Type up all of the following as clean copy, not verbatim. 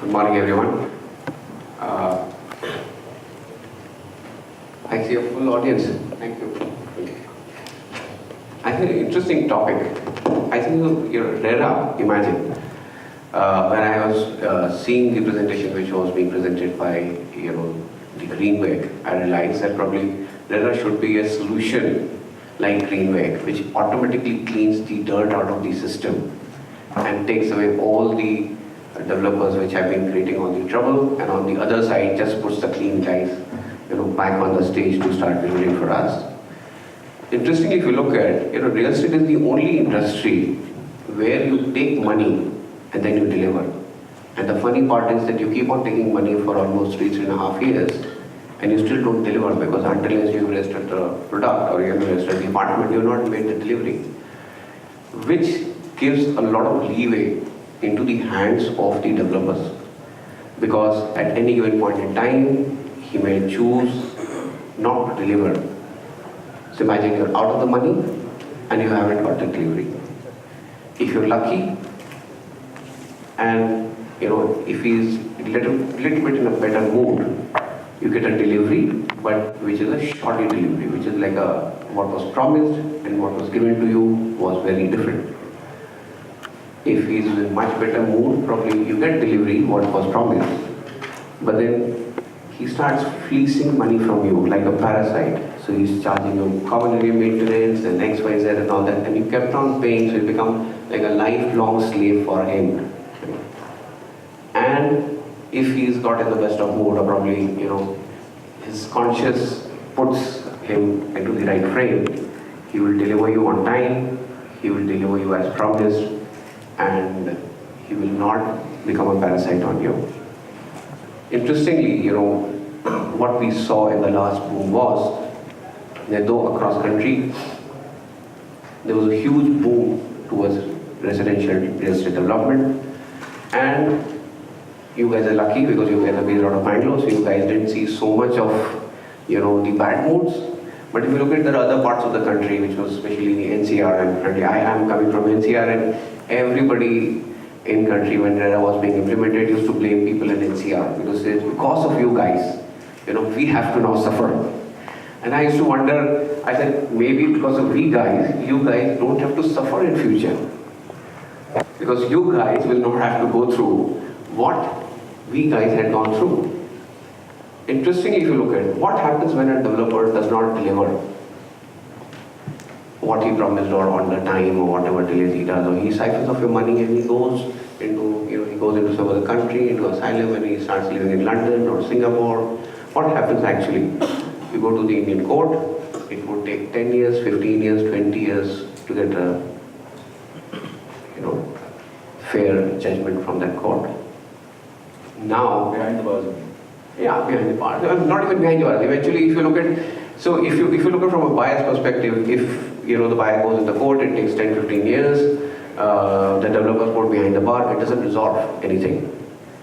Good morning, everyone. Uh, I see a full audience. Thank you. I think an interesting topic. I think Rera, imagine. When I was seeing the presentation which was being presented by the Greenweg, I realized that probably Rera should be a solution like Greenweg, which automatically cleans the dirt out of the system and takes away all the developers which have been creating all the trouble, and on the other side just puts the clean guys back on the stage to start building for us. Interestingly, if you look at real estate is the only industry where you take money and then you deliver. And the funny part is that you keep on taking money for almost 3.5 years and you still don't deliver, because until as you registered the product or you have registered the apartment, you've not made the delivery, which gives a lot of leeway into the hands of the developers, because at any given point in time he may choose not to deliver. So imagine you're out of the money and you haven't got the delivery. If you're lucky and if he's a little bit in a better mood, you get a delivery, but which is a shoddy delivery, which is like what was promised and what was given to you was very different. If he's in much better mood, probably you get delivery, what was promised. But then he starts fleecing money from you like a parasite. So he's charging you common area maintenance and X, Y, Z and all that. And you kept on paying, so you become like a lifelong slave for him. And if he's got in the best of mood, or probably, his conscience puts him into the right frame, he will deliver you on time, he will deliver you as promised, and he will not become a parasite on you. Interestingly, what we saw in the last boom was that though across country, there was a huge boom towards residential real estate development, and you guys are lucky because you guys are based out of Bangalore, so you guys didn't see so much of the bad moods. But if you look at the other parts of the country, which was especially the NCR, and currently I am coming from NCR, and everybody in country when Rera was being implemented used to blame people in NCR because it's because of you guys, we have to now suffer. And I used to wonder, I said, maybe because of we guys, you guys don't have to suffer in future. Because you guys will not have to go through what we guys had gone through. Interestingly, if you look at what happens when a developer does not deliver what he promised or on the time or whatever delays he does, or he siphons off your money and he goes into some other country, into asylum, and he starts living in London or Singapore. What happens actually? You go to the Indian court, it would take 10 years, 15 years, 20 years to get a fair judgment from that court. Now, behind the bars. Yeah, behind the bars. Not even behind the bars. Eventually, if you look at, so if you look at from a buyer's perspective, if the buyer goes in the court, it takes 10, 15 years. The developer's put behind the bar, it doesn't resolve anything,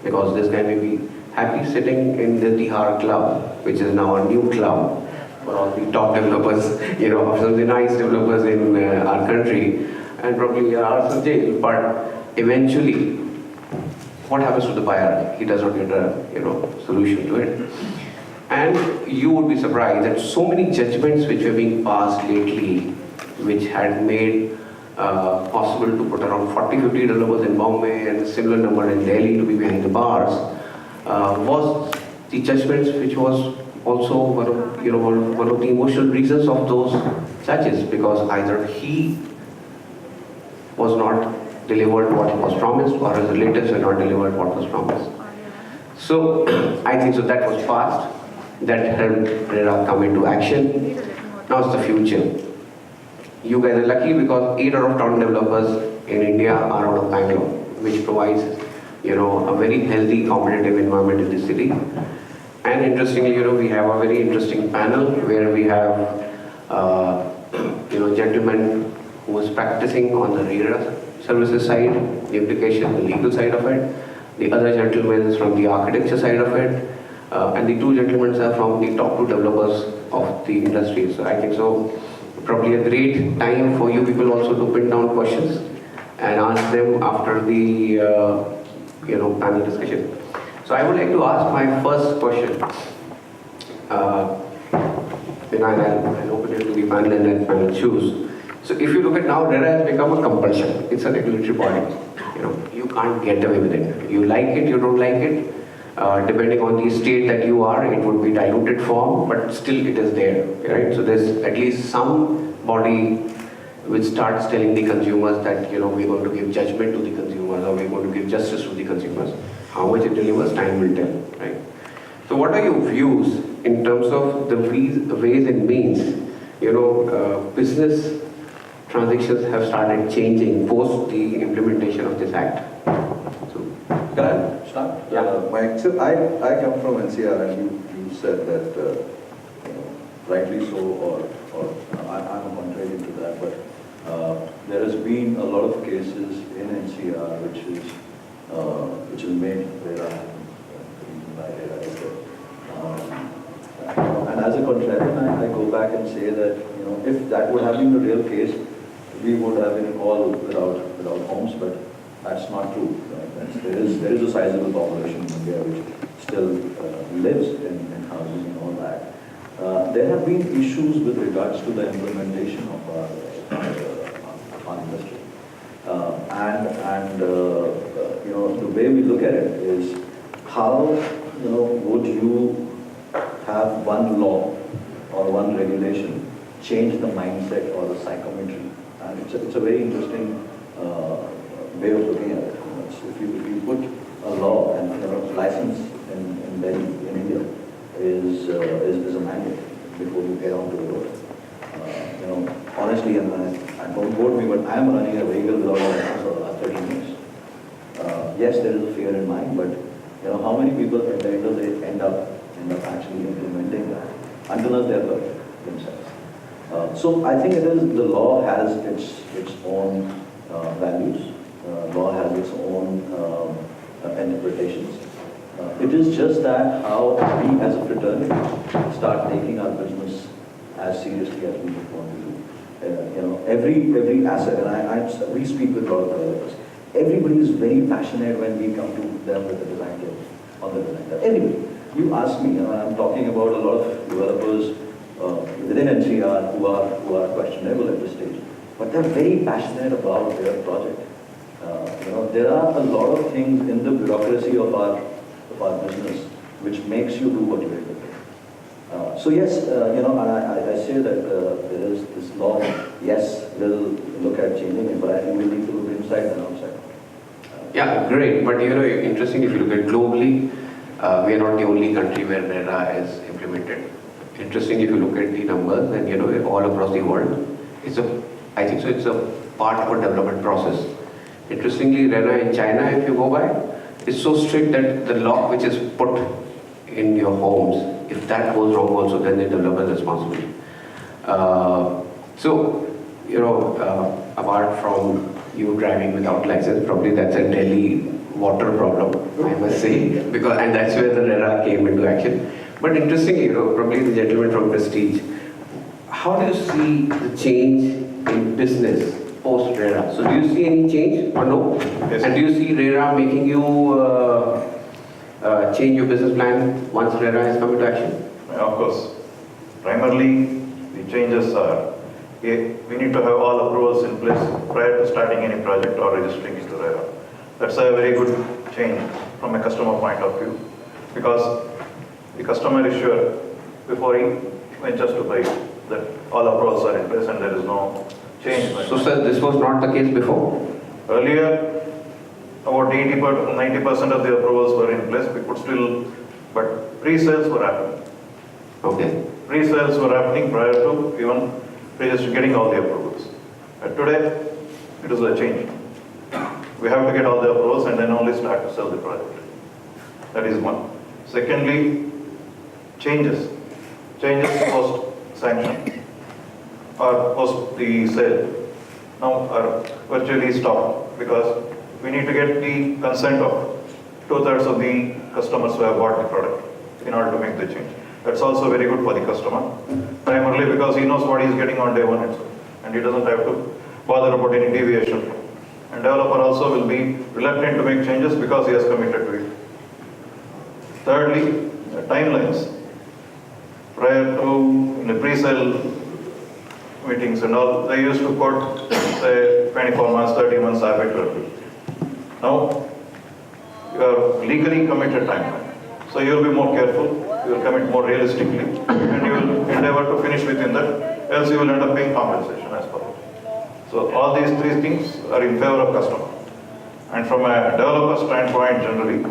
because this guy may be happy sitting in the Tihar club, which is now a new club for all the top developers, some of the nice developers in our country, and probably are also jail. But eventually, what happens to the buyer? He does not get a solution to it. And you would be surprised that so many judgments which were being passed lately, which had made possible to put around 40-50 developers in Bombay and a similar number in Delhi to be behind the bars, was the judgments which was also one of the emotional reasons of those judges, because either he was not delivered what was promised, or his relatives were not delivered what was promised. So I think that was fast. That helped Rera come into action. Now it's the future. You guys are lucky because 8 out of 10 developers in India are out of Bangalore, which provides a very healthy competitive environment in the city. And interestingly, we have a very interesting panel where we have gentlemen who is practicing on the Rera services side, the implication, the legal side of it. The other gentleman is from the architecture side of it. And the 2 gentlemen are from the top 2 developers of the industry. So I think probably a great time for you people also to pin down questions and ask them after the panel discussion. So I would like to ask my first question. I'll open it to the panel and then panel choose. So if you look at now, Rera has become a compulsion. It's a regulatory body. You can't get away with it. You like it, you don't like it. Depending on the state that you are, it would be diluted form, but still it is there, right? So there's at least some body which starts telling the consumers that, we're going to give judgment to the consumers or we're going to give justice to the consumers. How much it delivers, time will tell, right? So what are your views in terms of the ways and means, business transactions have started changing post the implementation of this act? So, can I start? Yeah. Mayank, so I come from NCR and you said that, rightly so, or I'm contrary to that, but there has been a lot of cases in NCR which is made Rera by Rera. And as a contrarian, I go back and say that if that would have been the real case, we would have been all without homes, but that's not true. Right? There is a sizable population in India which still lives in houses and all that. There have been issues with regards to the implementation of our industry, and the way we look at it is how would you have one law or one regulation change the mindset or the psychometry? And it's a very interesting way of looking at it. If you put a law and license in Delhi, in India, is a mandate before you get onto the road. Honestly, and don't quote me, but I am running a vehicle without a license for the last 13 years. Yes, there is a fear in mind, but how many people at the end of the day end up actually implementing that until they're perfect themselves. So I think the law has its own values. Law has its own interpretations. It is just that how we as a fraternity start taking our business as seriously as we want to do. Every asset, and we speak with a lot of developers. Everybody is very passionate when we come to them with a design kit on the design kit. Anyway, you ask me, I'm talking about a lot of developers within NCR who are questionable at this stage, but they're very passionate about their project. There are a lot of things in the bureaucracy of our business which makes you do what you're able to do. So yes, and I say that there is this law. Yes, we'll look at changing it, but I think we need to look inside and outside. Yeah, great. But interesting, if you look at globally, we are not the only country where Rera is implemented. Interesting, if you look at the numbers, and all across the world, I think it's a part of a development process. Interestingly, Rera in China, if you go by, is so strict that the lock which is put in your homes, if that goes wrong also, then the developer is responsible. Apart from you driving without license, probably that's a Delhi water problem, I must say, and that's where the Rera came into action. But interestingly, probably the gentleman from Prestige, how do you see the change in business post Rera? So do you see any change or no? Yes. And do you see Rera making you change your business plan once Rera has come into action? Of course. Primarily, the changes are, we need to have all approvals in place prior to starting any project or registering it to Rera. That's a very good change from a customer point of view, because the customer is sure before he ventures to buy it, that all approvals are in place and there is no change. So sir, this was not the case before? Earlier, about 90% of the approvals were in place, but pre-sales were happening. Okay. Pre-sales were happening prior to even getting all the approvals. But today, it is a change. We have to get all the approvals and then only start to sell the project. That is one. Secondly, changes post-sanction or post the sale now are virtually stopped, because we need to get the consent of 2/3 of the customers who have bought the product in order to make the change. That's also very good for the customer, primarily because he knows what he is getting on day one itself, and he doesn't have to bother about any deviation. And developer also will be reluctant to make changes because he has committed to it. Thirdly, timelines. Prior to in the pre-sale meetings and all, they used to quote, say, 24 months, 30 months arbitrarily. Now, you are legally committed timeline. So you will be more careful, you will commit more realistically, and you will endeavor to finish within that, else you will end up paying compensation as per. So all these three things are in favor of customer. And from a developer standpoint generally,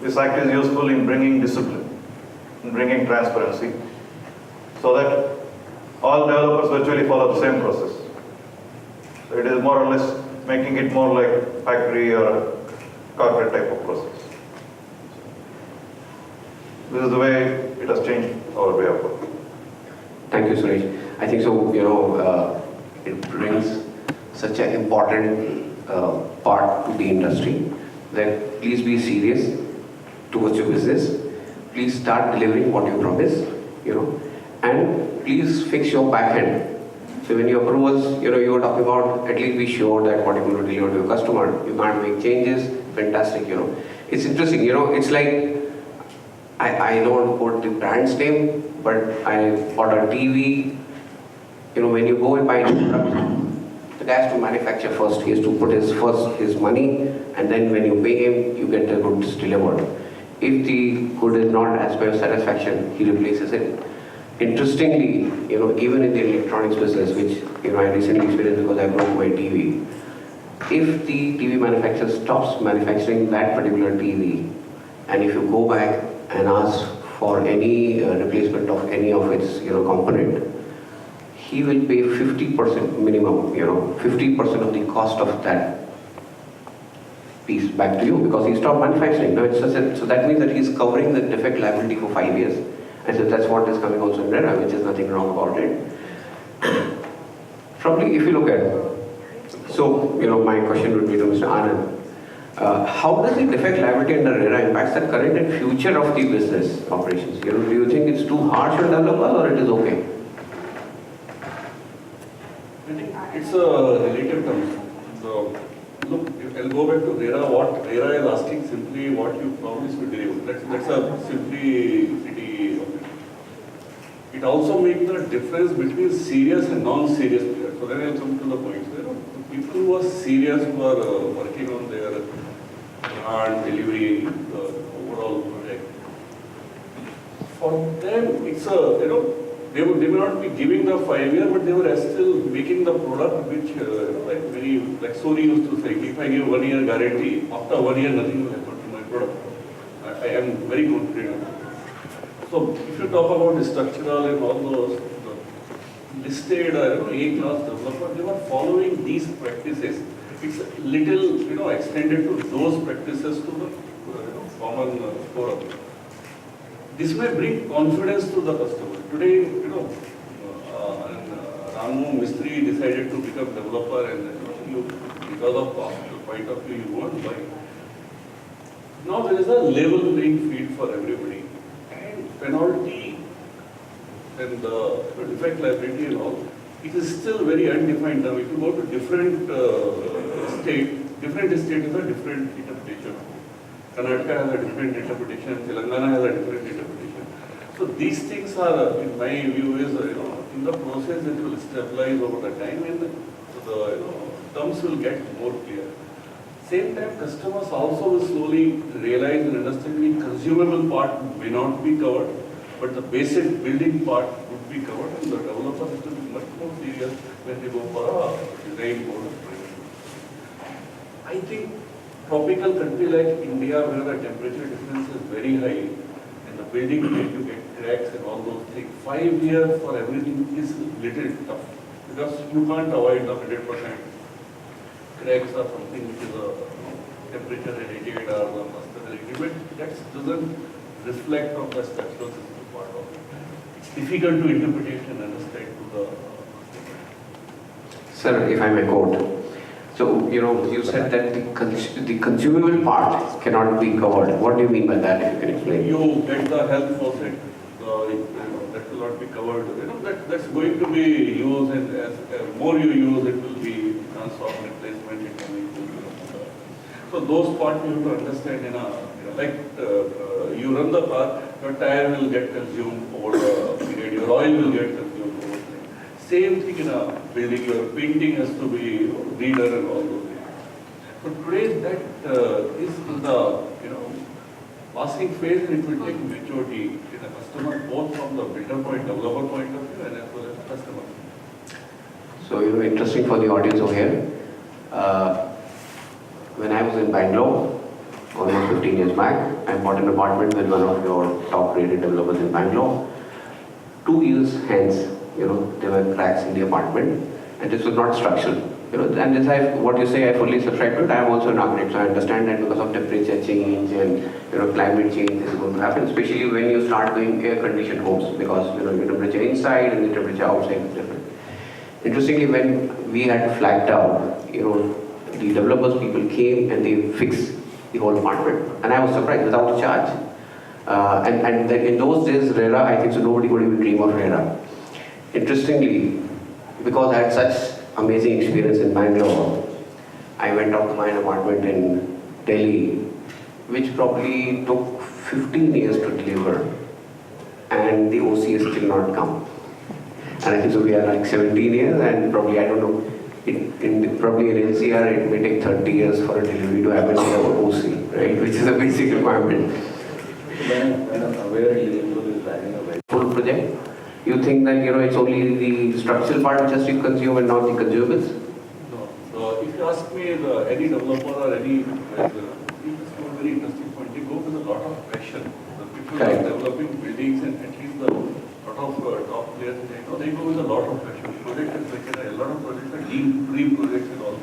this act is useful in bringing discipline, in bringing transparency, so that all developers virtually follow the same process. So it is more or less making it more like factory or a corporate type of process. This is the way it has changed our way of working. Thank you, Suresh. I think so, it brings such an important part to the industry that please be serious towards your business. Please start delivering what you promise, and please fix your back end. So when your approvals, you were talking about, at least be sure that what you're going to deliver to your customer, you can't make changes, fantastic, It's interesting, it's like, I don't want to quote the brand's name, but I bought a TV, when you go and buy a new product, the guy has to manufacture first, he has to put his money, and then when you pay him, you get the goods delivered. If the good is not as per your satisfaction, he replaces it. Interestingly, even in the electronics business, which I recently experienced because I broke my TV, if the TV manufacturer stops manufacturing that particular TV, and if you go back and ask for any replacement of any of its component, he will pay 50% minimum, 50% of the cost of that piece back to you because he stopped manufacturing. So that means that he's covering the defect liability for 5 years. And so that's what is coming also in Rera, which is nothing wrong about it. Probably if you look at, so my question would be to Mr. Anand. How does the defect liability under Rera impacts the current and future of the business operations? Do you think it's too harsh on developers or it is okay? I think it's a relative term. So, look, I'll go back to Rera. What Rera is asking simply what you promise to deliver. That's a simply pretty. It also makes the difference between serious and non-serious players. So then I'll come to the point. People who are serious, who are working on their brand delivery, overall project. For them, it's a they may not be giving the 5 year, but they were still making the product which, like Sony used to say, if I give 1 year guarantee, after 1 year nothing will happen to my product. I am very confident. So if you talk about the structural and all those listed A-class developers, they were following these practices. It's little extended to those practices to the common forum. This may bring confidence to the customer. Today, Ramu Mistry decided to become developer, and because of cost point of view, you won't buy. Now there is a level playing field for everybody, and penalty and the defect liability and all, it is still very undefined now. If you go to different state has a different interpretation. Karnataka has a different interpretation, Telangana has a different interpretation. So these things are, in my view, is in the process it will stabilize over the time, and the terms will get more clear. Same time, customers also will slowly realize and understand the consumable part may not be covered, but the basic building part would be covered, and the developer has to be much more serious when they go for a design board. I think tropical country like India, where the temperature difference is very high, and the building tend to get cracks and all those things, 5 years for everything is little tough, because you can't avoid the 100% cracks or something which is a temperature related or the master related, but that doesn't reflect on the structural system part of it. It's difficult to interpretation and understand to the. Sir, if I may quote. So, you said that the consumable part cannot be covered. What do you mean by that, if you can explain? You get the health faucet, that will not be covered. That's going to be used, and as more you use, it will be transformed, replacement, it will be. So those parts you have to understand in a Like you run the car, your tire will get consumed over the period, your oil will get consumed over the period. Same thing in a building, your painting has to be redone and all those things. But today that is in the passing phase, and it will take maturity in a customer, both from the builder point, developer point of view, and as well as the customer. So, interesting for the audience over here. When I was in Bangalore, almost 15 years back, I bought an apartment with one of your top-rated developers in Bangalore. 2 years hence, there were cracks in the apartment, and this was not structural. And this what you say, I fully subscribe to it. I am also an architect, so I understand that because of temperature change and climate change is going to happen, especially when you start doing air-conditioned homes, because your temperature inside and the temperature outside is different. Interestingly, when we had flagged out, the developers people came and they fixed the whole apartment, and I was surprised without a charge. And then in those days, Rera, I think so nobody would even dream of Rera. Interestingly, because I had such amazing experience in Bangalore, I went out to my apartment in Delhi, which probably took 15 years to deliver, and the OC has still not come. And I think so we are like 17 years, and probably, I don't know, probably in NCR it may take 30 years for a delivery to happen in our OC, right, which is a basic requirement. When I'm aware individual is driving a vehicle. Full project, you think that it's only the structural part which has to consume and not the consumables? No. If you ask me, any developer or any advisor, it's a very interesting point. They go with a lot of passion. The people Correct. are developing buildings, and at least the lot of top players, they go with a lot of passion. Project is like a lot of projects are dream projects and all.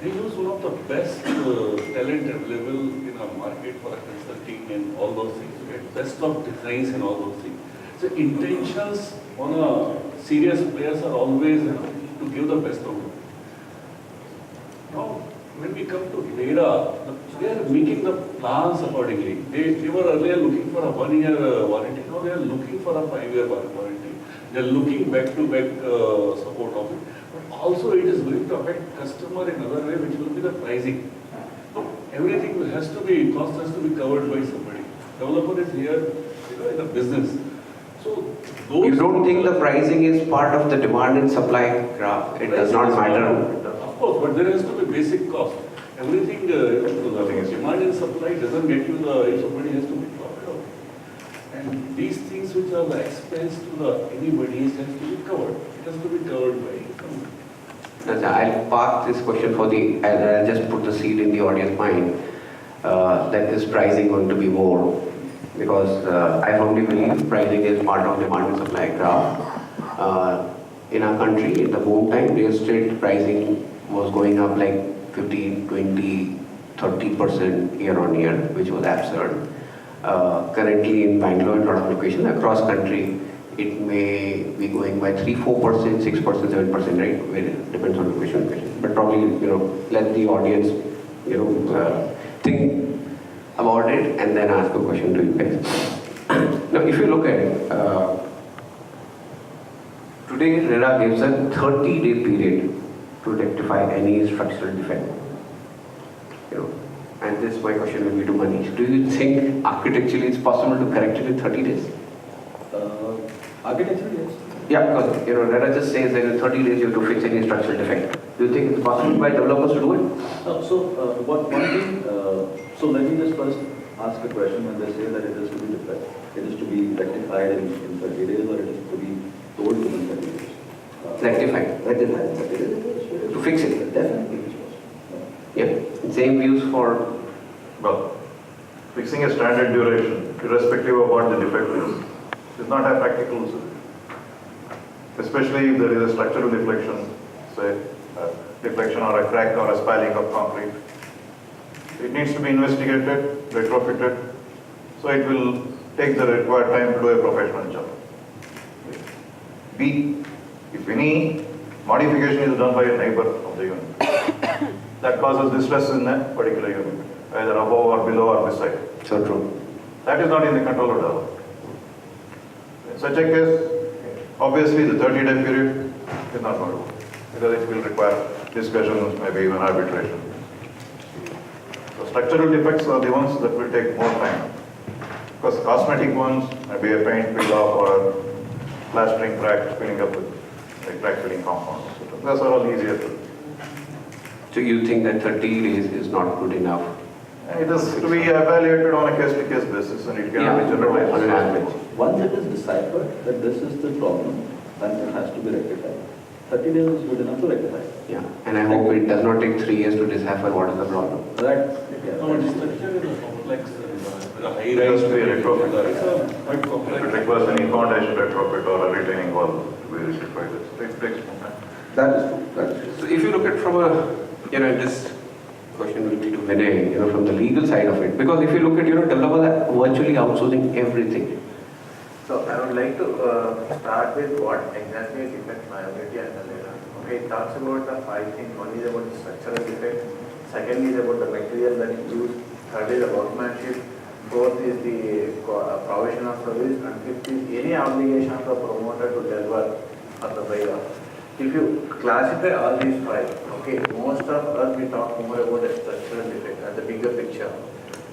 They use one of the best talent available in our market for consulting and all those things. We get best of designs and all those things. So intentions on a serious players are always to give the best of it. Now, when we come to Rera, they are making the plans accordingly. They were earlier looking for a 1-year warranty. Now they are looking for a 5-year warranty. They are looking back-to-back support of it. But also it is going to affect customer in another way, which will be the pricing. Everything has to be, cost has to be covered by somebody. Developer is here, in the business. So those You don't think the pricing is part of the demand and supply graph? It does not matter. Of course, but there has to be basic cost. Everything, the demand and supply doesn't get you if somebody has to make profit of it. And these things which are the expense to anybody has to be covered. It has to be covered by somebody. I'll park this question I'll just put the seed in the audience mind that is pricing going to be more, because I firmly believe pricing is part of demand and supply graph. In our country, in the boom time, real estate pricing was going up like 15, 20, 30% year on year, which was absurd. Currently in Bangalore and a lot of locations across country, it may be going by 3, 4%, 6%, 7%, right? Where it depends on location. But probably, let the audience, think about it and then ask a question to you guys. Now, if you look at it, today Rera gives a 30-day period to rectify any structural defect. And this, my question will be to Manish. Do you think architecturally it's possible to correct it in 30 days? Architecture, yes. Yeah, because Rera just says that in 30 days you have to fix any structural defect. Do you think it's possible by developers to do it? One thing, so let me just first ask a question. When they say that it is to be defect, it is to be rectified in 30 days, or it is to be told within 30 days? Rectified. Rectified in 30 days. To fix it. Definitely, it is possible. Yeah. Same views for. Well, fixing a standard duration, irrespective of what the defect is not a practical solution. Especially if there is a structural deflection, say a deflection or a crack or a spalling of concrete. It needs to be investigated, retrofitted, so it will take the required time to do a professional job. B, if any modification is done by a neighbor of the unit, that causes distress in that particular unit, either above or below or beside. So true. That is not in the control of developer. In such a case, obviously the 30-day period is not going to work, because it will require discussions, maybe even arbitration. So structural defects are the ones that will take more time. Because cosmetic ones, maybe a paint peel off or plastering crack filling up with like crack filling compounds. Those are all easier to. So you think that 30 days is not good enough? It is to be evaluated on a case-to-case basis and it cannot be generalized. On an average. Once it is deciphered that this is the problem, then it has to be rectified. 30 days is good enough to rectify. Yeah, and I hope it does not take 3 years to decipher what is the problem. That, No, it's structure is a complex, with a high It has rise. to be a retrofit. It's a quite If it complex. requires any foundation retrofit or a retaining wall to be rectified, it takes more time. that is true. That is true. So if you look at from a, this question will be to Vinay, from the legal side of it. Because if you look at, developers are virtually outsourcing everything. So I would like to start with what exactly is defect liability and the Rera. Okay, it talks about the 5 things. One is about the structural defect, second is about the material that is used, third is the workmanship, fourth is the provision of service, and fifth is any obligation of the promoter to deliver or the buyer. If you classify all these 5, okay, most of us we talk more about the structural defect as the bigger picture.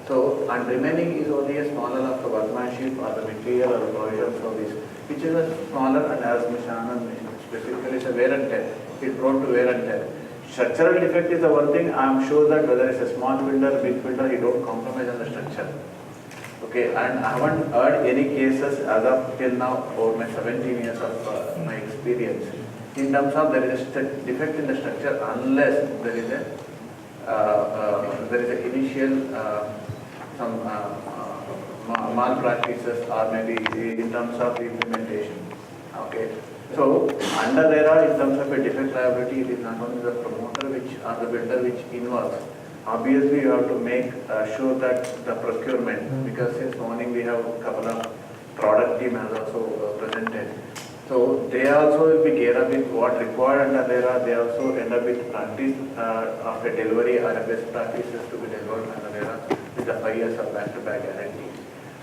So, and remaining is only a smaller of the workmanship or the material or the provision service, which is a smaller, and as Mr. Anand mentioned, specifically it's a wear and tear. It's prone to wear and tear. Structural defect is the one thing I am sure that whether it's a small builder, big builder, he don't compromise on the structure. Okay, and I haven't heard any cases as of till now over my 17 years of my experience in terms of there is a defect in the structure unless there is an initial some malpractices or maybe in terms of implementation. Okay, so under Rera, in terms of a defect liability, it is not only the promoter which or the builder which involves. Obviously, you have to make sure that the procurement, because since morning we have a couple of product team has also presented. So they also will be geared up with what required under Rera. They also end up with practice of a delivery or a best practices to be delivered under Rera with the 5 years of back-to-back guarantee.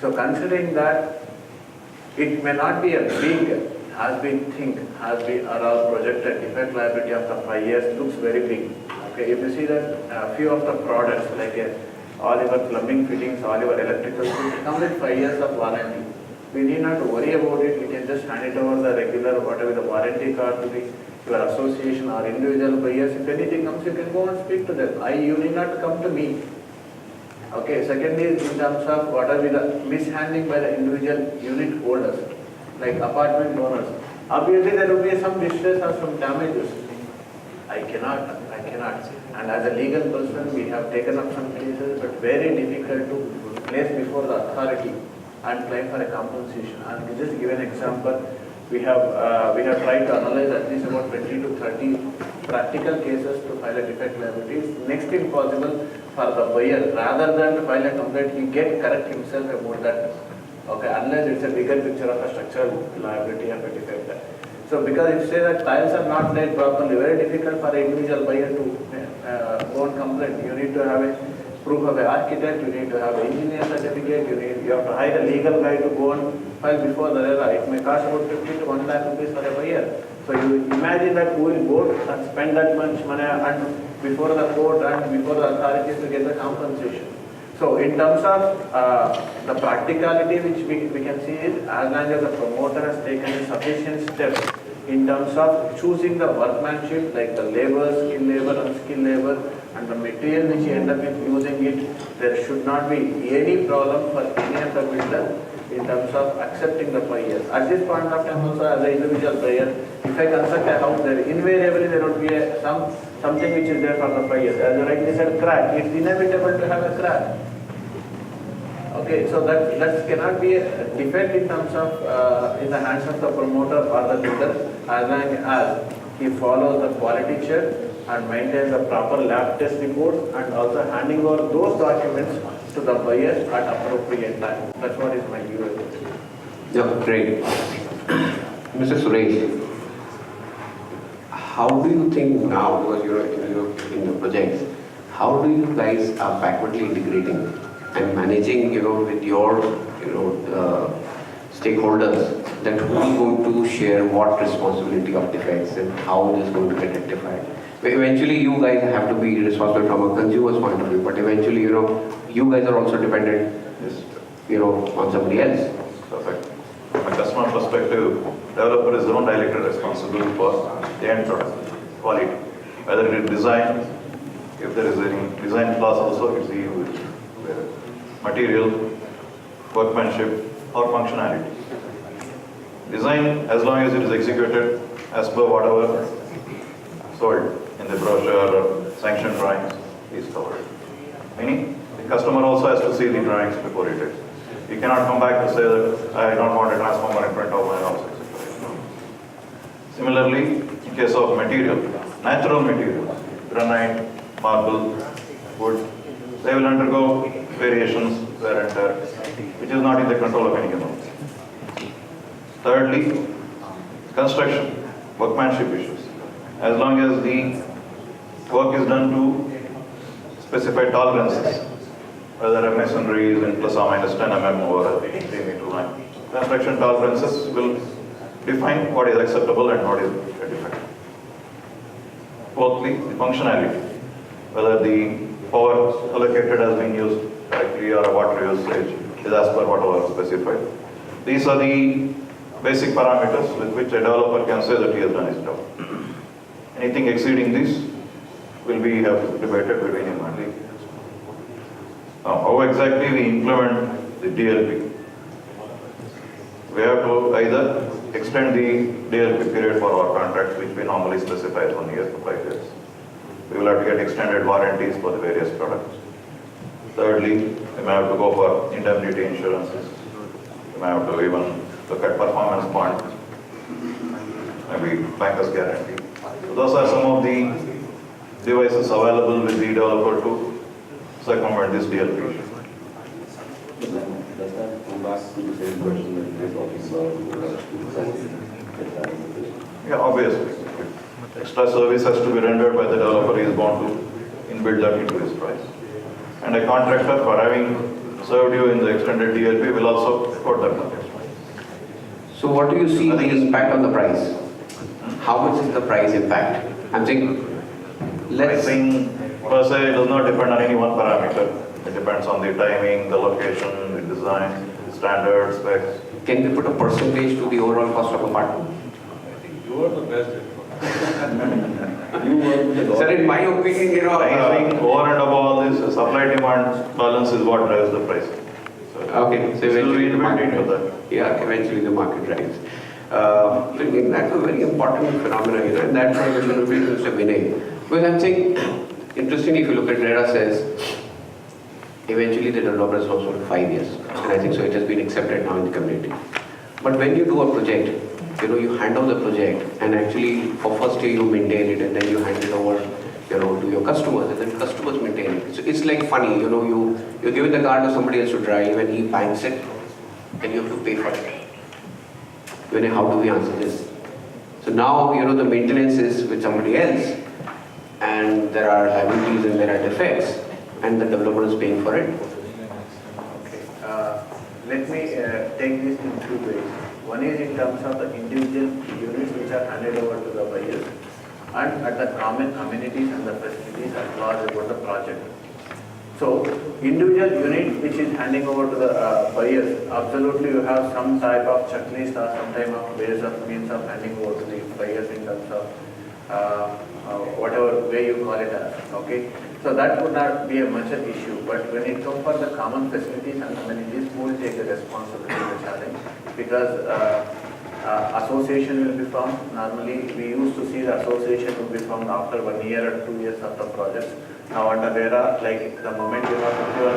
So considering that it may not be a big, has been around projected defect liability of the 5 years looks very big. Okay, if you see that a few of the products like all your plumbing fittings, all your electrical fittings come with 5 years of warranty. We need not to worry about it. We can just hand it over the regular, whatever the warranty card to your association or individual buyers. If anything comes, you can go and speak to them. You need not to come to me. Okay, second is in terms of what are the mishandling by the individual unit holders, like apartment owners. Obviously, there will be some distress or some damages. I cannot. And as a legal person, we have taken up some cases, but very difficult to place before the authority and claim for a compensation. And to just give an example, we have tried to analyze at least about 20 to 30 practical cases to file a defect liability. It's next to impossible for the buyer. Rather than to file a complaint, he get correct himself about that. Okay, unless it's a bigger picture of a structural liability of a defect. So because if you say that tiles are not laid properly, very difficult for an individual buyer to go and complain. You need to have a proof of an architect, you need to have an engineer certificate, you have to hire a legal guy to go and file before the Rera. It may cost about 50 to 1 lakh rupees for a buyer. So you imagine that who will go and spend that much money and before the court and before the authorities to get the compensation. So in terms of the practicality which we can see is as long as the promoter has taken sufficient steps in terms of choosing the workmanship like the labor, skilled labor, unskilled labor and the material which you end up with using it, there should not be any problem for any of the builder in terms of accepting the 5 years. At this point of time also as an individual buyer, if I construct a house there, invariably there would be something which is there for the 5 years. As you rightly said, crack, it's inevitable to have a crack. Okay, so that cannot be a defect in terms of in the hands of the promoter or the builder as long as he follows the quality check and maintains the proper lab test reports and also handing over those documents to the buyers at appropriate time. That's what is my view. Yeah, great. Mr. Suresh, how do you think now, because you're in the projects, how do you guys are backwardly integrating and managing, with your, stakeholders, that who is going to share what responsibility of defects and how it is going to get rectified? Eventually, you guys have to be responsible from a consumer's point of view, but eventually, you guys are also dependent, Yes. on somebody else. Perfect. From a customer perspective, developer is not directly responsible for the end product, quality. Whether it is design, if there is any design flaws also, it's the material, workmanship, or functionality. Design, as long as it is executed as per whatever sold in the brochure or sanction drawings, is covered. Meaning, the customer also has to see the drawings before it is. You cannot come back to say that I don't want a transformer in front of my house, etc. Similarly, in case of material, natural materials, granite, marble, wood, they will undergo variations, wear and tear, which is not in the control of any human. Thirdly, construction, workmanship issues. As long as the work is done to specified tolerances, whether a masonry is in plus or minus 10 mm or a 3 meter line, construction tolerances will define what is acceptable and what is a defect. Fourthly, the functionality, whether the power allocated has been used correctly or a water usage is as per whatever specified. These are the basic parameters with which a developer can say that he has done his job. Anything exceeding this will be debated between him and the. Now, how exactly we implement the DLP? We have to either extend the DLP period for our contracts, which we normally specify as 1 year to 5 years. We will have to get extended warranties for the various products. Thirdly, we may have to go for indemnity insurances. We may have to even look at performance bond, maybe banker's guarantee. So those are some of the devices available with the developer to circumvent this DLP. Does that go back to the same question that we were talking about? Yeah, obviously. Extra service has to be rendered by the developer, he is bound to inbuild that into his price. And a contractor, for having served you in the extended DLP, will also quote that number. So what do you see the impact on the price? How much is the price impact? I'm saying, Pricing per se does not depend on any one parameter. It depends on the timing, the location, the design, the standards, specs. Can we put a percentage to the overall cost of a part? I think you are the best. You work with the Sir, in my opinion, Pricing over and above all this, supply demand balance is what drives the price. So okay, so this will eventually be the built into market, that. yeah, eventually the market drives. So again, that's a very important phenomenon, and that's why we should repeat Mr. Vinay. Because I'm saying, interestingly, if you look at Rera says, eventually the developer is also for 5 years, and I think so it has been accepted now in the community. But when you do a project, you hand over the project, and actually for first year you maintain it, and then you hand it over, to your customers, and then customers maintain it. So it's like funny, you're giving the car to somebody else to drive, and he banks it, and you have to pay for it. Vinay, how do we answer this? So now, the maintenance is with somebody else, and there are liabilities and there are defects, and the developer is paying for it. Okay. Let me take this in two ways. One is in terms of the individual units which are handed over to the buyers, and at the common amenities and the facilities at large about the project. So, individual unit which is handing over to the buyers, absolutely you have some type of checklist or some type of ways of means of handing over to the buyers in terms of whatever way you call it as, okay? So that would not be a much an issue, but when it comes for the common facilities and amenities, who will take the responsibility of the challenge? Because association will be formed. Normally, we used to see the association will be formed after 1 year or 2 years of the projects. Now under Rera, like the moment you have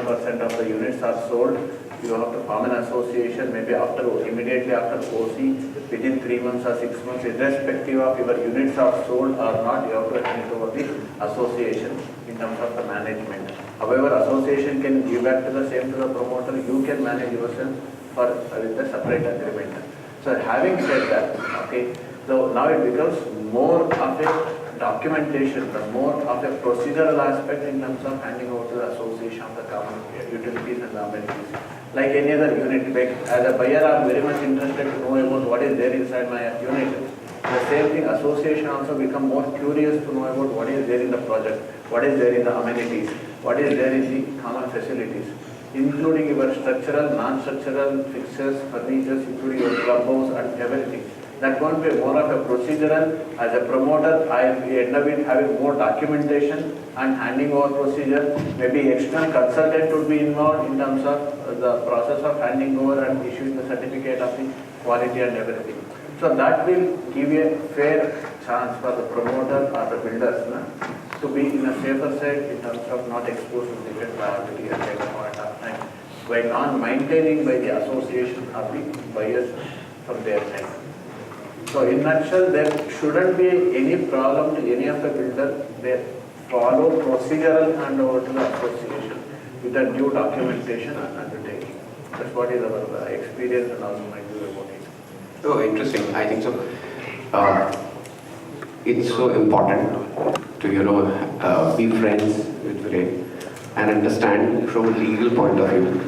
51% of the units are sold, you have to form an association maybe immediately after OC, within 3 months or 6 months, irrespective of your units are sold or not, you have to hand it over the association in terms of the management. However, association can give back to the same to the promoter, you can manage yourself with a separate agreement. So having said that, okay, so now it becomes more of a documentation, the more of a procedural aspect in terms of handing over to the association of the common utilities and the amenities. Like any other unit, like as a buyer, I'm very much interested to know about what is there inside my unit. The same thing, association also become more curious to know about what is there in the project, what is there in the amenities, what is there in the common facilities, including your structural, non-structural fixtures, furnitures, including your clubhouse and everything. That won't be more of a procedural. As a promoter, I end up with having more documentation and handing over procedure. Maybe external consultant would be involved in terms of the process of handing over and issuing the certificate of the quality and everything. So that will give a fair chance for the promoter or the builders to be in a safer side in terms of not exposed to defect liability at any point of time, by non-maintaining by the association of the buyers from their side. So in nutshell, there shouldn't be any problem to any of the builders. They follow procedural handover to the association with a due documentation and undertaking. That's what is our experience and also my view about it. Oh, interesting. I think so. It's so important to, be friends with Vinay and understand from a legal point of view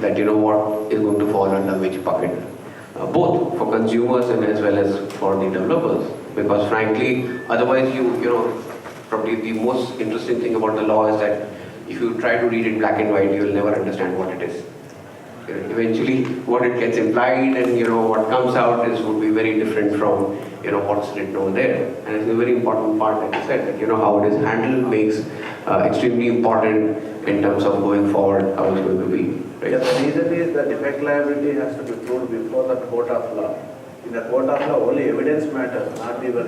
that, what is going to fall under which bucket. Both for consumers and as well as for the developers. Because frankly, otherwise probably the most interesting thing about the law is that if you try to read it black and white, you will never understand what it is. Eventually, what it gets implied and what comes out would be very different from what's written over there. And it's a very important part, like I said, that how it is handled makes extremely important in terms of going forward how it's going to be. Right? Yeah, the reason is that defect liability has to be proved before the court of law. In the court of law, only evidence matters, not your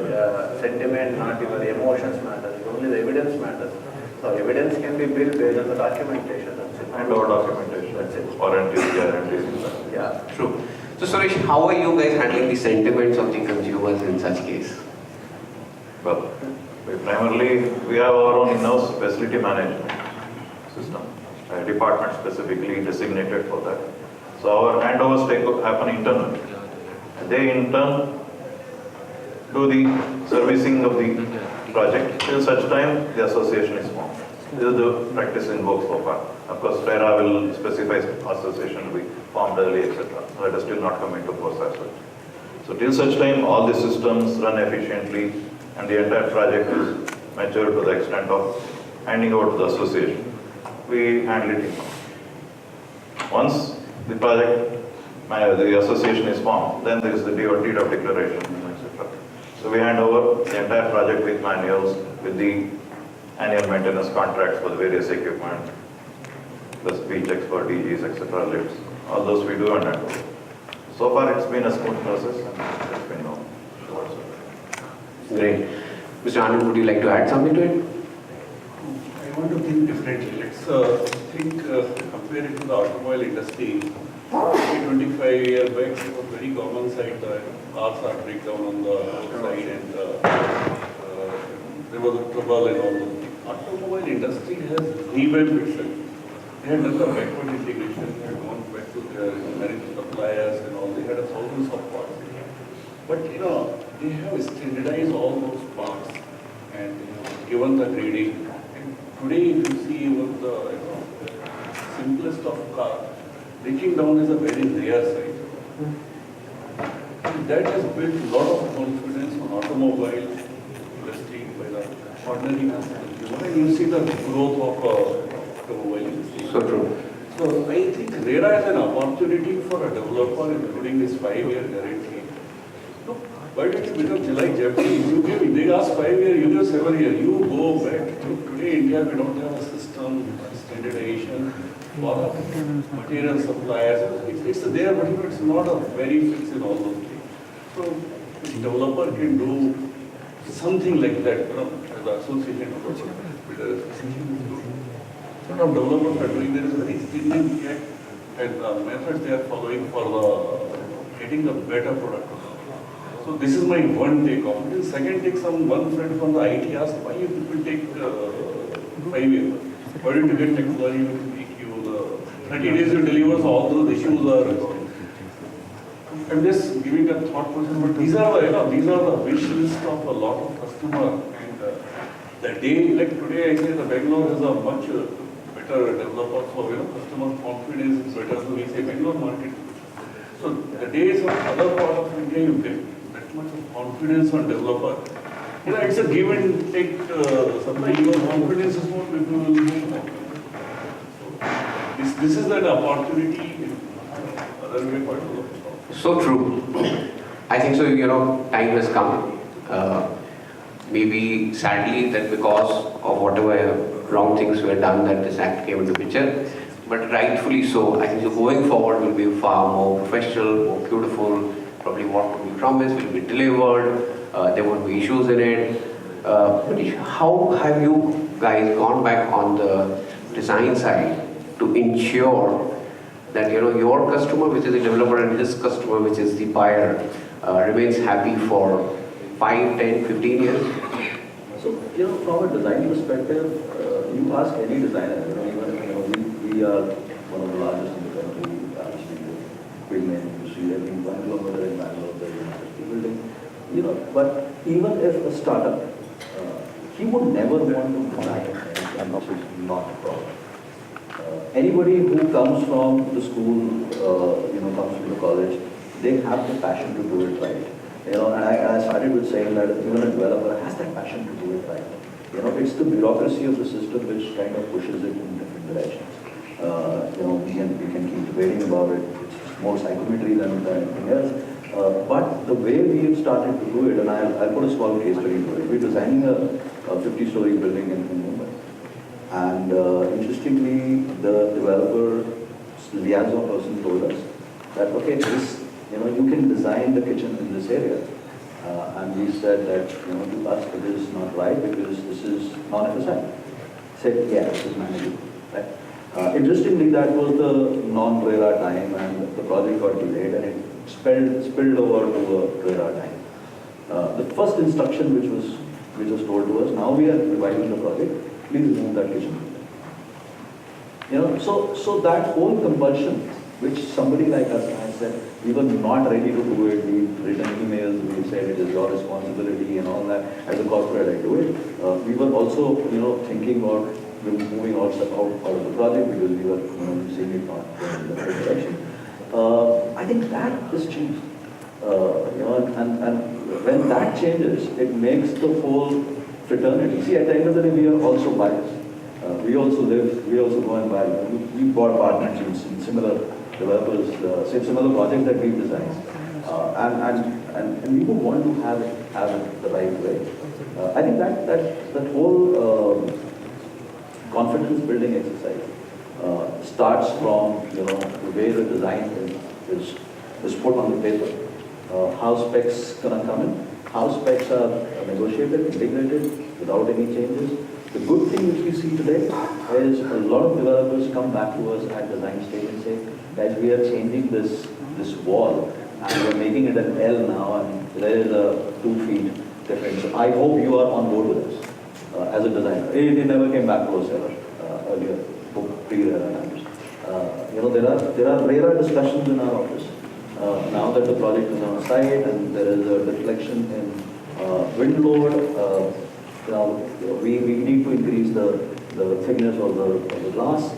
sentiment, not your emotions matters. Only the evidence matters. So evidence can be built based on the documentation. That's it. And our documentation. That's it. Warranties, guarantees. Yeah. True. So Suresh, how are you guys handling the sentiments of the consumers in such case? Well, we have our own in-house facility management system, a department specifically designated for that. So our handovers happen internally. They in turn do the servicing of the project till such time the association is formed. This is the practice in work so far. Of course, Rera will specify association will be formed early, etc. That has still not come into force as well. So till such time, all the systems run efficiently and the entire project is matured to the extent of handing over to the association. We handle it in-house. Once the project, the association is formed, then there is the deed of declaration, etc. So we hand over the entire project with manuals, with the annual maintenance contracts for the various equipment, plus V-checks for DGs, etc., lifts. All those we do and hand over. So far it's been a smooth process and it's been no short. Great. Mr. Anand, would you like to add something to it? I want to think differently. Let's think, compare it to the automobile industry. 25 years back, it was very common sight that cars are breakdown on the roadside and there was a trouble and all those things. Automobile industry has revamped itself. They had done the backward integration, they had gone back to their American suppliers and all. They had thousands of parts. But they have standardized all those parts and given the grading. And today, if you see even the simplest of car, breaking down is a very rare sight. And that has built a lot of confidence on automobile industry by the ordinary consumer. And you see the growth of automobile industry. So true. So I think Rera is an opportunity for a developer, including this 5-year guarantee. Look, why don't you become like Japanese? They ask 5 years, you give 7 years. You go back. Today, India, we don't have a system, standardization. lot of material suppliers. It's there, but it's not a very fixed in all those things. So the developer can do something like that, as the association of builder association is doing. Sort of developers are doing, there is a very stringent check and methods they are following for the getting the better product. So this is my one take off. The second take, one friend from the IT asked, why you people take 5 years? Why don't you get technology to make you the 30 days you deliver, so all those issues are resolved. I'm just giving a thought process, but these are the wish list of a lot of customers. And the day, like today, I say the Bangalore has a much better developer, so customer confidence is better. So we say Bangalore market. So the days of other part of India you get, that much of confidence on developer. It's a give and take. Sometimes your confidence is more, people will move more. So this is that opportunity. Other way part of it. So true. I think so, time has come. Maybe sadly that because of whatever wrong things were done that this act came into picture. But rightfully so, I think so going forward will be far more professional, more beautiful. Probably what will be promised will be delivered. There won't be issues in it. Manish, how have you guys gone back on the design side to ensure that your customer, which is the developer, and his customer, which is the buyer, remains happy for 5, 10, 15 years? So, from a design perspective, you ask any designer, we are one of the largest in the country, RSP Build. You see every 1 kilometer in Bangalore, there is an RSP building. But even if a startup, he would never want to design anything which is not a problem. Anybody who comes from the school, comes from the college, they have the passion to do it right. And I started with saying that even a developer has that passion to do it right. It's the bureaucracy of the system which kind of pushes it in different directions. We can keep debating about it. It's more psychometry than anything else. But the way we have started to do it, and I'll put a small case study to it. We're designing a 50-story building in Mumbai. And interestingly, the developer liaison person told us that, okay, you can design the kitchen in this area. And we said that, to us, it is not right because this is non-FSI. Said, yeah, this is manageable. Right? Interestingly, that was the non-Rera time, and the project got delayed, and it spilled over to a Rera time. The first instruction which was told to us, now we are revising the project, please remove that kitchen. So that whole compulsion, which somebody like us has said, we were not ready to do it, we've written emails, we said it is your responsibility and all that, as a corporate I do it. We were also, thinking about moving out of the project because we were, seeing it not going in the right direction. I think that has changed. And when that changes, it makes the whole fraternity. See, at the end of the day, we are also buyers. We also go and buy. We bought partners in similar developers, similar projects that we've designed. And we would want to have it the right way. I think that whole confidence building exercise starts from the way the design is put on the paper. How specs gonna come in? How specs are negotiated, integrated without any changes. The good thing which we see today is a lot of developers come back to us at design stage and say, guys, we are changing this wall and we're making it an L now and there is a 2 feet difference. So I hope you are on board with us as a designer. It never came back to us earlier, pre-Rera times. There are Rera discussions in our office. Now that the project is on site and there is a deflection in wind load, we need to increase the thickness of the glass.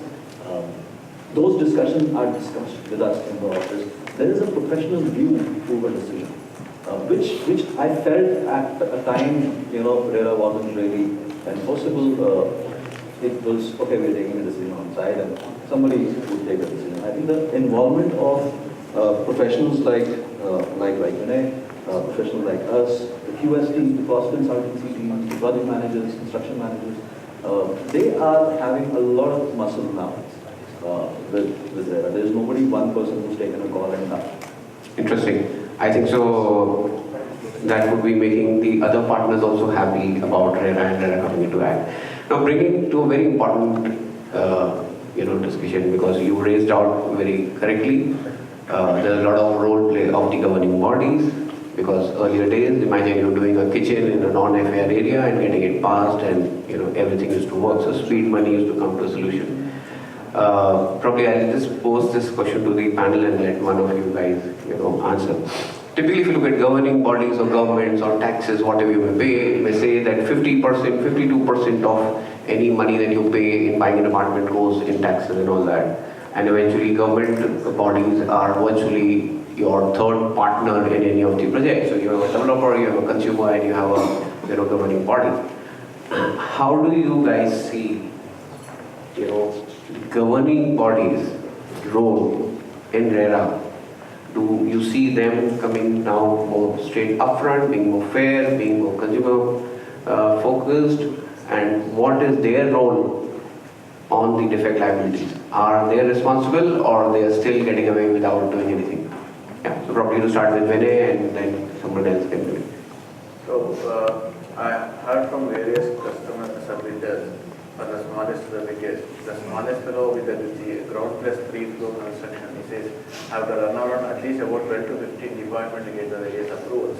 Those discussions are discussed with us in the office. There is a professional view to a decision, which I felt at a time, Rera wasn't really enforceable. It was, okay, we're taking a decision on site and somebody would take a decision. I think the involvement of professionals like Vinay, professionals like us, the QS team, the cost consultancy team, the project managers, construction managers, they are having a lot of muscle now with Rera. There is nobody, one person who's taken a call and done. Interesting. I think so that would be making the other partners also happy about Rera and Rera coming into act. Now bringing to a very important discussion, because you raised out very correctly, there's a lot of role play of the governing bodies, because earlier days, imagine you're doing a kitchen in a non-FAR area and getting it passed and everything used to work, so speed money used to come to a solution. Probably I'll just pose this question to the panel and let one of you guys answer. Typically, if you look at governing bodies or governments or taxes, whatever you may pay, you may say that 50%, 52% of any money that you pay in buying an apartment goes in taxes and all that. And eventually government bodies are virtually your third partner in any of the projects. So you have a developer, you have a consumer, and you have a governing body. How do you guys see, governing bodies' role in Rera? Do you see them coming now more straight upfront, being more fair, being more consumer focused, and what is their role on the defect liabilities? Are they responsible, or they are still getting away without doing anything? Yeah, so probably to start with Vinay, and then someone else can do it. So, I heard from various customers, submitters, from the smallest to the biggest. The smallest fellow with the ground plus 3-floor construction, he says, I have to run around at least about 12 to 15 departments to get the various approvals.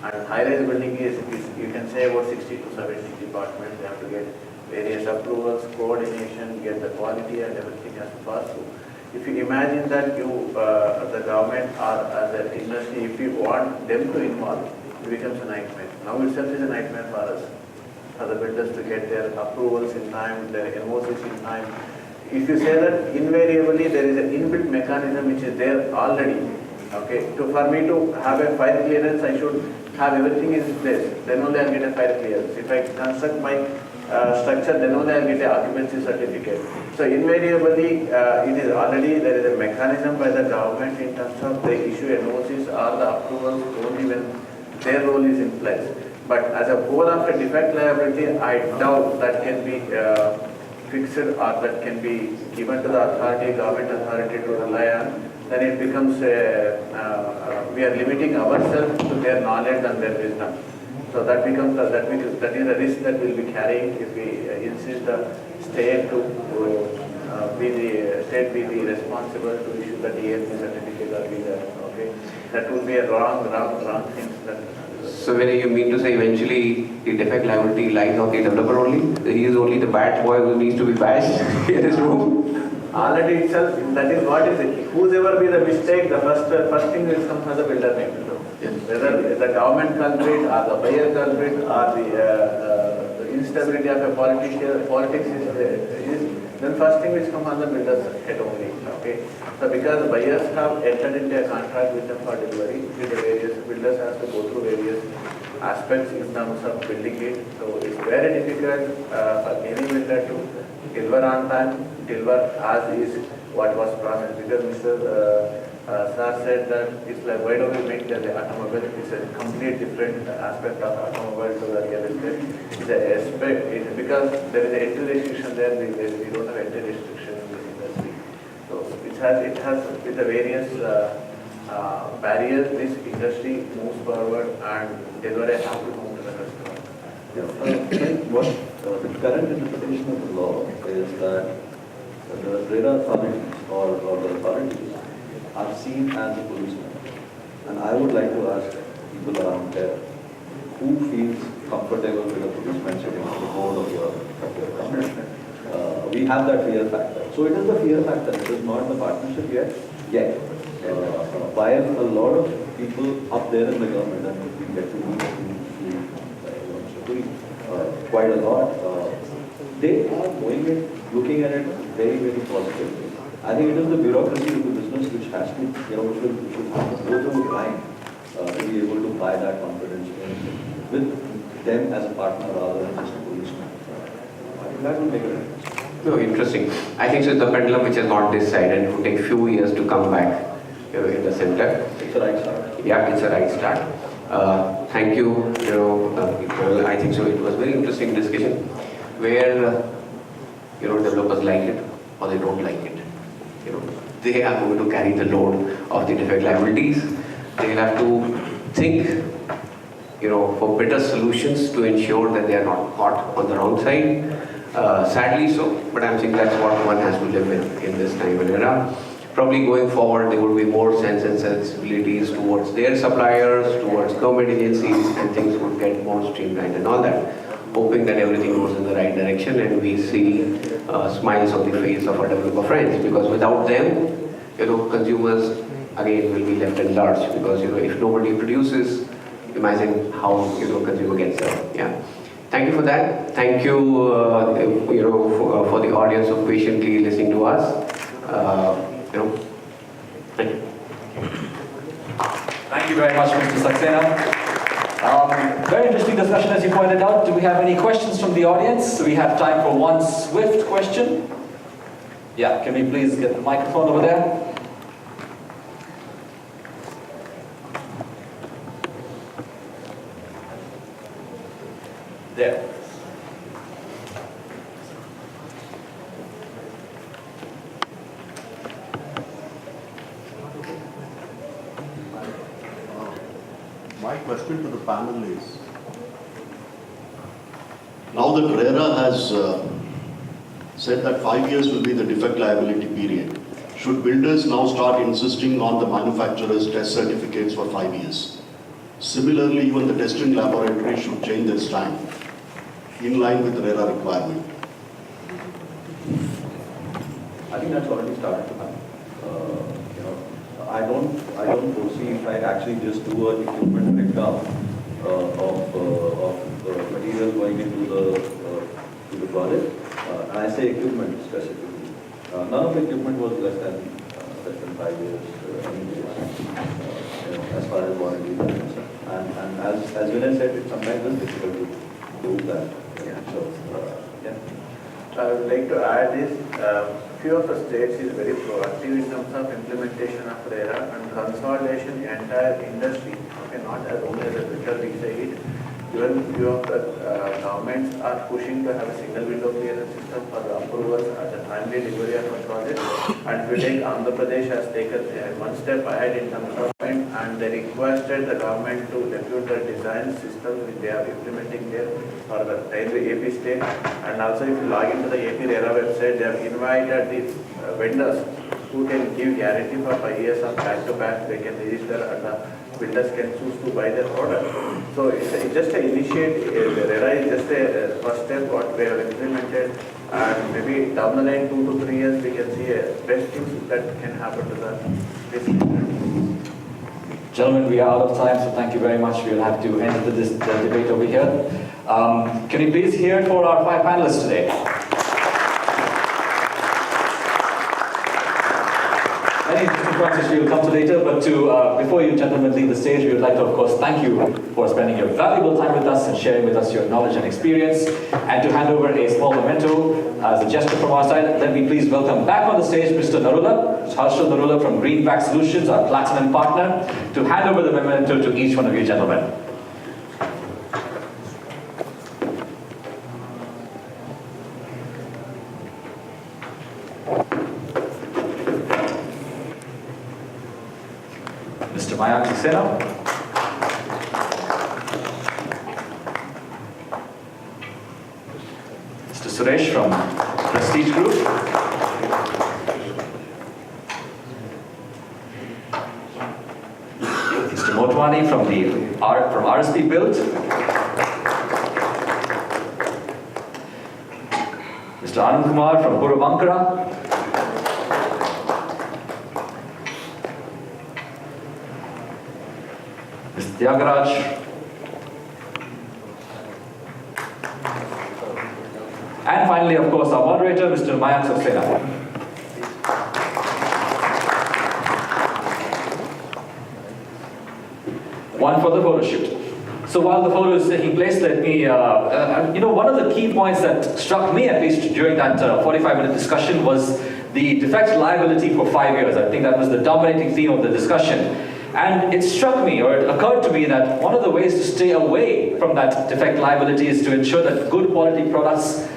And high-rise building is, you can say about 60 to 70 departments. They have to get various approvals, coordination, get the quality and everything has to pass through. If you imagine that you, the government or as an industry, if you want them to involve, it becomes a nightmare. Now itself is a nightmare for us, for the builders to get their approvals in time, their MOCs in time. If you say that invariably there is an inbuilt mechanism which is there already, okay, for me to have a fire clearance, I should have everything in place, then only I'll get a fire clearance. If I construct my structure, then only I'll get an occupancy certificate. So invariably, it is already, there is a mechanism by the government in terms of they issue NOCs or the approvals only when their role is in place. But as a whole of a defect liability, I doubt that can be fixed or that can be given to the authority, government authority to rely on. Then it becomes we are limiting ourselves to their knowledge and their wisdom. So that becomes that is a risk that we'll be carrying if we insist the state to be the responsible to issue the DLP certificate or visa. Okay, that would be a wrong thing. So when you mean to say eventually the defect liability lies on the developer only? He is only the bad boy who needs to be bashed in his room? Already itself, that is what is it. Whosoever be the mistake, the first thing will come from the builder name. Yes. Whether the government culprit or the buyer culprit or the instability of a politics is then first thing which comes on the builder's head only. Okay. So because the buyers have entered into a contract with them for delivery, with the various builders has to go through various aspects in terms of building it. So it's very difficult for any builder to deliver on time, deliver as is what was promised. Because Mr. Sir said that it's like, why don't we make the automobile? It's a complete different aspect of automobile to the real estate. It's a aspect, it's because there is an entry restriction there, we don't have entry restriction in this industry. So it has with the various barriers, this industry moves forward and delivery has to move to the customer. What the current interpretation of the law is that the Rera authorities or the authorities are seen as a policeman. And I would like to ask people around there, who feels comfortable with a policeman sitting on the board of your company? We have that fear factor. So it is the fear factor, it is not the partnership yet. While a lot of people up there in the government, and we get to meet quite a lot, they are looking at it very, very positively. I think it is the bureaucracy of the business which has to, which will go through the line to be able to buy that confidence with them as a partner rather than just a policeman. I think that will make a difference. No, interesting. I think so it's the pendulum which has gone this side and it will take few years to come back in the center. It's a right start. Yeah, it's a right start. Thank you. I think so it was very interesting discussion where developers like it or they don't like it. They are going to carry the load of the defect liabilities. They will have to think, for better solutions to ensure that they are not caught on the wrong side. Sadly so, but I'm saying that's what one has to live with in this time and era. Probably going forward, there will be more sense and sensibilities towards their suppliers, towards government agencies, and things would get more streamlined and all that. Hoping that everything goes in the right direction and we see smiles on the face of our developer friends, because without them, consumers again will be left in lurch, because if nobody produces, imagine how consumer gets served. Yeah. Thank you for that. Thank you, for the audience of patiently listening to us. Thank you. Thank you very much, Mr. Saksena. Very interesting discussion, as you pointed out. Do we have any questions from the audience? Do we have time for one swift question? Yeah, can we please get the microphone over there? There. My question to the panel is, now that Rera has said that 5 years will be the defect liability period, should builders now start insisting on the manufacturer's test certificates for 5 years? Similarly, even the testing laboratory should change their stand in line with the Rera requirement. I think that's already started to happen. I don't foresee if I actually just do an equipment breakdown of material going into the project. And I say equipment specifically. None of the equipment was less than 5 years as far as warranty is concerned. And as Vinay said, it sometimes is difficult to prove that. So I would like to add is, few of the states is very proactive in terms of implementation of Rera and consolidation in the entire industry. Okay, not as only as a builder we say it. Even few of the governments are pushing to have a single window clearance system for the approvals at the timely delivery of a project. And we take Andhra Pradesh has taken one step ahead in terms of and they requested the government to depute the design system which they are implementing there for the AP state. And also if you log into the AP Rera website, they have invited the vendors who can give guarantee for 5 years of back-to-back. They can register and the builders can choose to buy their product. So it's just an initiate. Rera is just a first step what we have implemented, and maybe down the line 2 to 3 years we can see a best things that can happen to the Gentlemen, we are out of time, so thank you very much. We'll have to end the debate over here. Can you please hear it for our 5 panelists today? Many interesting points which we will come to later, but before you gentlemen leave the stage, we would like to, of course, thank you for spending your valuable time with us and sharing with us your knowledge and experience. And to hand over a small memento as a gesture from our side, let me please welcome back on the stage Mr. Narula, Harshal Narula from Greenback Solutions, our platinum partner, to hand over the memento to each one of you gentlemen. Mr. Mayank Saksena. Mr. Suresh from Prestige Group. Mr. Motwani from RSP Build. Mr. Anand Kumar from Puravankara. Mr. Thyagaraj. And finally, of course, our moderator, Mr. Mayank Saksena. One for the photo shoot. So while the photo is taking place, let me, one of the key points that struck me, at least during that 45-minute discussion, was the defect liability for 5 years. I think that was the dominating theme of the discussion. And it struck me, or it occurred to me, that one of the ways to stay away from that defect liability is to ensure that good quality products